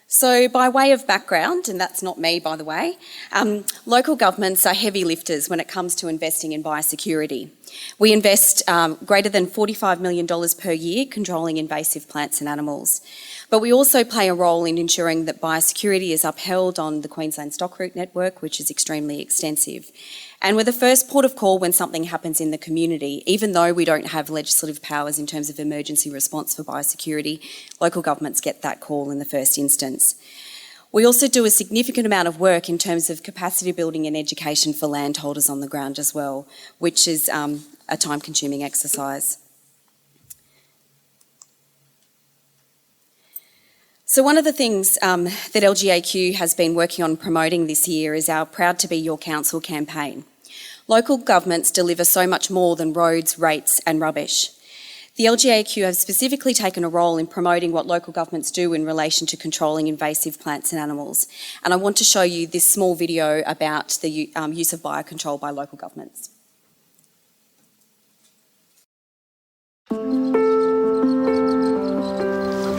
So by way of background, and that's not me by the way, local governments are heavy lifters when it comes to investing in biosecurity. We invest greater than $45 million per year controlling invasive plants and animals. But we also play a role in ensuring that biosecurity is upheld on the Queensland stock route network, which is extremely extensive. And we're the first port of call when something happens in the community. Even though we don't have legislative powers in terms of emergency response for biosecurity, local governments get that call in the first instance. We also do a significant amount of work in terms of capacity building and education for landholders on the ground as well, which is a time-consuming exercise. So one of the things that LGAQ has been working on promoting this year is our Proud to be Your Council campaign. Local governments deliver so much more than roads, rates and rubbish. The LGAQ have specifically taken a role in promoting what local governments do in relation to controlling invasive plants and animals. And I want to show you this small video about the use of biocontrol by local governments.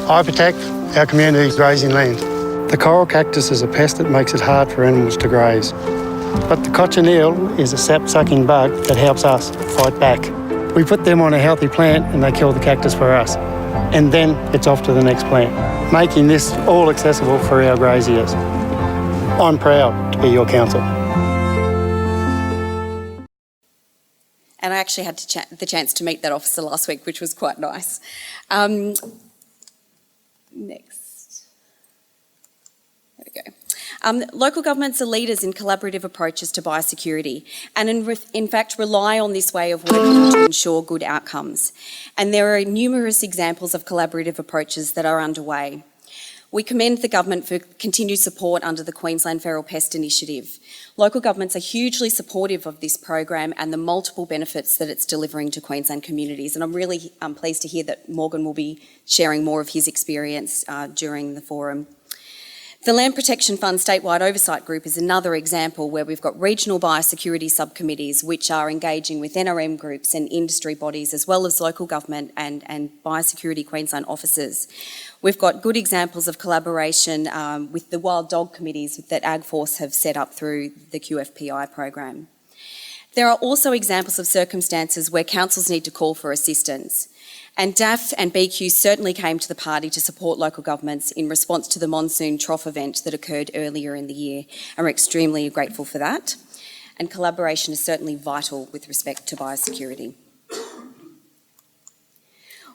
I protect our community's grazing land. The coral cactus is a pest that makes it hard for animals to graze. But the cochineal is a sap-sucking bug that helps us fight back. We put them on a healthy plant and they kill the cactus for us. And then it's off to the next plant, making this all accessible for our graziers. I'm proud to be your council. And I actually had the chance to meet that officer last week, which was quite nice. Next. There we go. Local governments are leaders in collaborative approaches to biosecurity and in fact rely on this way of working to ensure good outcomes. And there are numerous examples of collaborative approaches that are underway. We commend the government for continued support under the Queensland Feral Pest Initiative. Local governments are hugely supportive of this program and the multiple benefits that it's delivering to Queensland communities. And I'm really pleased to hear that Morgan will be sharing more of his experience during the forum. The Land Protection Fund Statewide Oversight Group is another example where we've got regional biosecurity subcommittees which are engaging with NRM groups and industry bodies as well as local government and Biosecurity Queensland officers. We've got good examples of collaboration with the wild dog committees that AgForce have set up through the QFPI program. There are also examples of circumstances where councils need to call for assistance. And DAF and BQ certainly came to the party to support local governments in response to the monsoon trough event that occurred earlier in the year, and we're extremely grateful for that. And collaboration is certainly vital with respect to biosecurity.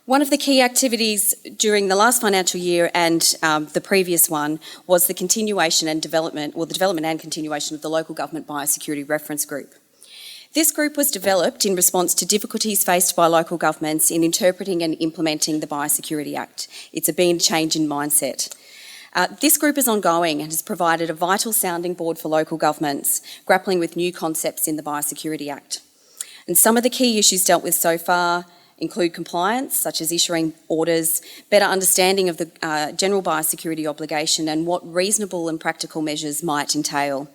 One of the key activities during the last financial year and the previous one was the continuation and development, or the development and continuation of the Local Government Biosecurity Reference Group. This group was developed in response to difficulties faced by local governments in interpreting and implementing the Biosecurity Act. It's been a change in mindset. This group is ongoing and has provided a vital sounding board for local governments grappling with new concepts in the Biosecurity Act. And some of the key issues dealt with so far include compliance, such as issuing orders, better understanding of the general biosecurity obligation and what reasonable and practical measures might entail,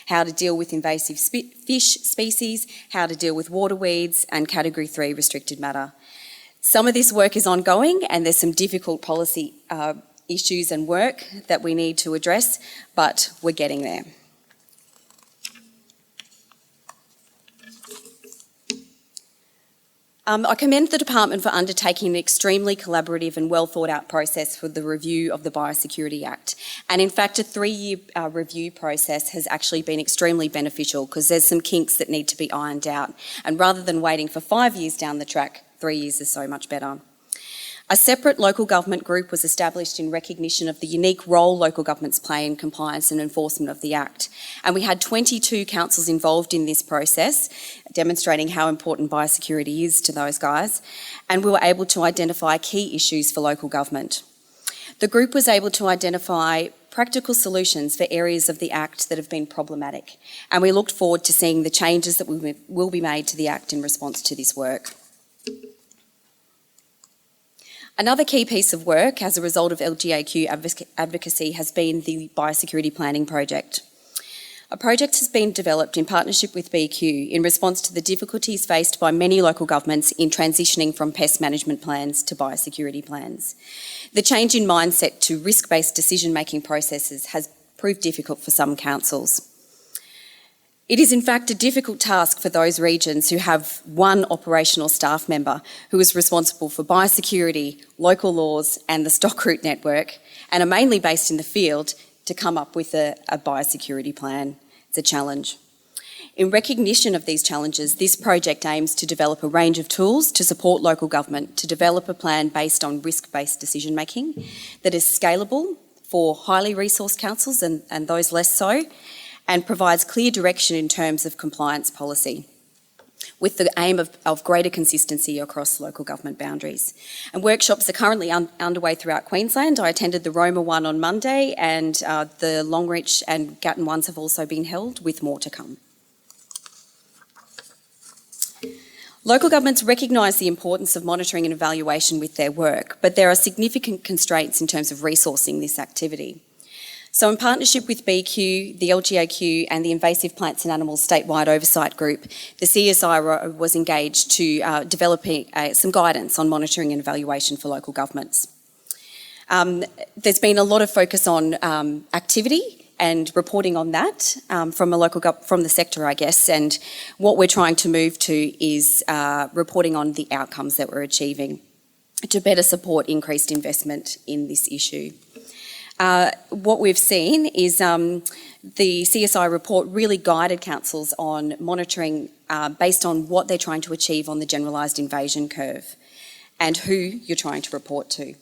how to deal with invasive fish species, how to deal with water weeds and Category 3 restricted matter. Some of this work is ongoing and there's some difficult policy issues and work that we need to address, but we're getting there. I commend the department for undertaking an extremely collaborative and well thought out process for the review of the Biosecurity Act. And in fact, a 3-year review process has actually been extremely beneficial because there's some kinks that need to be ironed out. And rather than waiting for 5 years down the track, 3 years is so much better. A separate local government group was established in recognition of the unique role local governments play in compliance and enforcement of the Act. And we had 22 councils involved in this process, demonstrating how important biosecurity is to those guys, and we were able to identify key issues for local government. The group was able to identify practical solutions for areas of the Act that have been problematic, and we looked forward to seeing the changes that will be made to the Act in response to this work. Another key piece of work as a result of LGAQ advocacy has been the Biosecurity Planning Project. A project has been developed in partnership with BQ in response to the difficulties faced by many local governments in transitioning from pest management plans to biosecurity plans. The change in mindset to risk-based decision-making processes has proved difficult for some councils. It is in fact a difficult task for those regions who have one operational staff member who is responsible for biosecurity, local laws and the stock route network, and are mainly based in the field, to come up with a biosecurity plan. It's a challenge. In recognition of these challenges, this project aims to develop a range of tools to support local government to develop a plan based on risk-based decision-making that is scalable for highly resourced councils and those less so, and provides clear direction in terms of compliance policy, with the aim of greater consistency across local government boundaries. And workshops are currently underway throughout Queensland. I attended the Roma one on Monday, and the Longreach and Gatton ones have also been held, with more to come. Local governments recognise the importance of monitoring and evaluation with their work, but there are significant constraints in terms of resourcing this activity. So in partnership with BQ, the LGAQ and the Invasive Plants and Animals Statewide Oversight Group, the CSIRO was engaged to developing some guidance on monitoring and evaluation for local governments. There's been a lot of focus on activity and reporting on that from the sector, I guess, and what we're trying to move to is reporting on the outcomes that we're achieving to better support increased investment in this issue. What we've seen is the CSI report really guided councils on monitoring based on what they're trying to achieve on the generalised invasion curve and who you're trying to report to.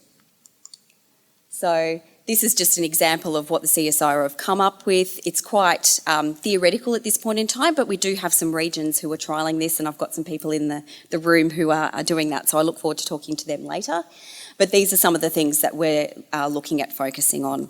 So this is just an example of what the CSIRO have come up with. It's quite theoretical at this point in time, but we do have some regions who are trialling this, and I've got some people in the room who are doing that, so I look forward to talking to them later. But these are some of the things that we're looking at focusing on.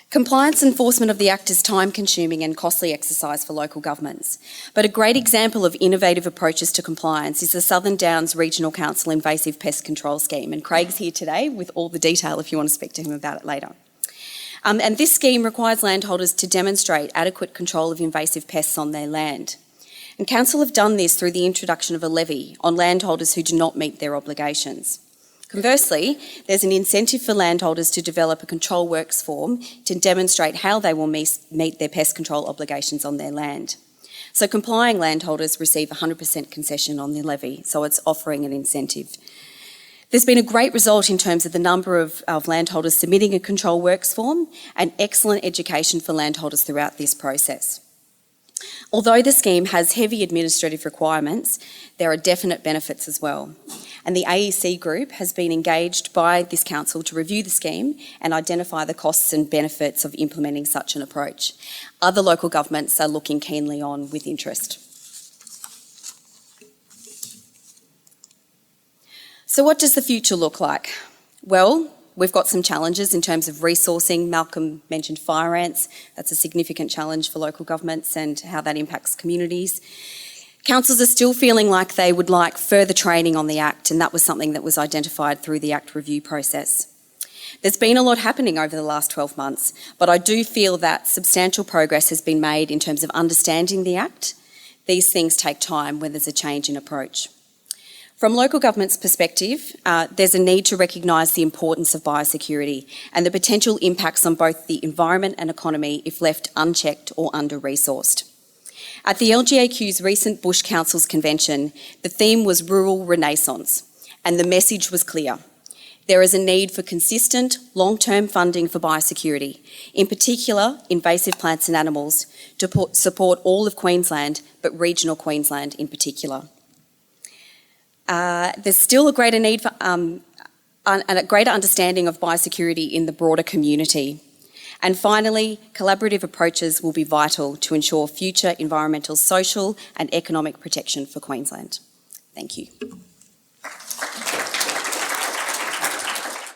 Compliance enforcement of the Act is time-consuming and costly exercise for local governments. But a great example of innovative approaches to compliance is the Southern Downs Regional Council Invasive Pest Control Scheme. And Craig's here today with all the detail if you want to speak to him about it later. And this scheme requires landholders to demonstrate adequate control of invasive pests on their land. And council have done this through the introduction of a levy on landholders who do not meet their obligations. Conversely, there's an incentive for landholders to develop a control works form to demonstrate how they will meet their pest control obligations on their land. So complying landholders receive 100% concession on the levy, so it's offering an incentive. There's been a great result in terms of the number of landholders submitting a control works form and excellent education for landholders throughout this process. Although the scheme has heavy administrative requirements, there are definite benefits as well. And the AEC group has been engaged by this council to review the scheme and identify the costs and benefits of implementing such an approach. Other local governments are looking keenly on with interest. So what does the future look like? Well, we've got some challenges in terms of resourcing. Malcolm mentioned fire ants. That's a significant challenge for local governments and how that impacts communities. Councils are still feeling like they would like further training on the Act, and that was something that was identified through the Act review process. There's been a lot happening over the last 12 months, but I do feel that substantial progress has been made in terms of understanding the Act. These things take time when there's a change in approach. From local government's perspective, there's a need to recognise the importance of biosecurity and the potential impacts on both the environment and economy if left unchecked or under-resourced. At the LGAQ's recent Bush Councils Convention, the theme was Rural Renaissance, and the message was clear. There is a need for consistent, long-term funding for biosecurity, in particular invasive plants and animals, to support all of Queensland, but regional Queensland in particular. There's still a greater need for and a greater understanding of biosecurity in the broader community. And finally, collaborative approaches will be vital to ensure future environmental, social and economic protection for Queensland. Thank you.